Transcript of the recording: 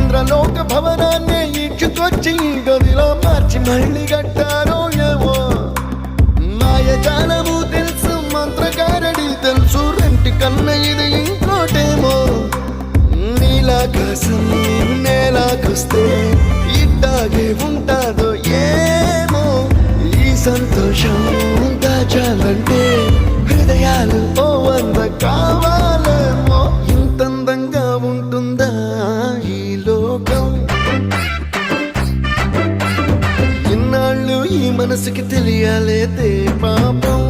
ఇంద్రలోక భవనాన్ని ఈడ్చుకొచ్చి గదిలో మార్చి మళ్ళీ కట్టారో ఏమో మాయజాలము తెలుసు మంత్రగారడి తెలుసు రెంటి కన్న ఇది ఇంకోటేమో నీలాకాశం నేలాకొస్తే ఇట్టాగే ఉంటాదో ఏమో ఈ సంతోషం దాచాలంటే హృదయాలు ఓ వంద కావాలేమో ఇంతందంగా ఉంటుందా ఈ లోకం ఇన్నాళ్ళు ఈ మనసుకి తెలియాలేదే పాపం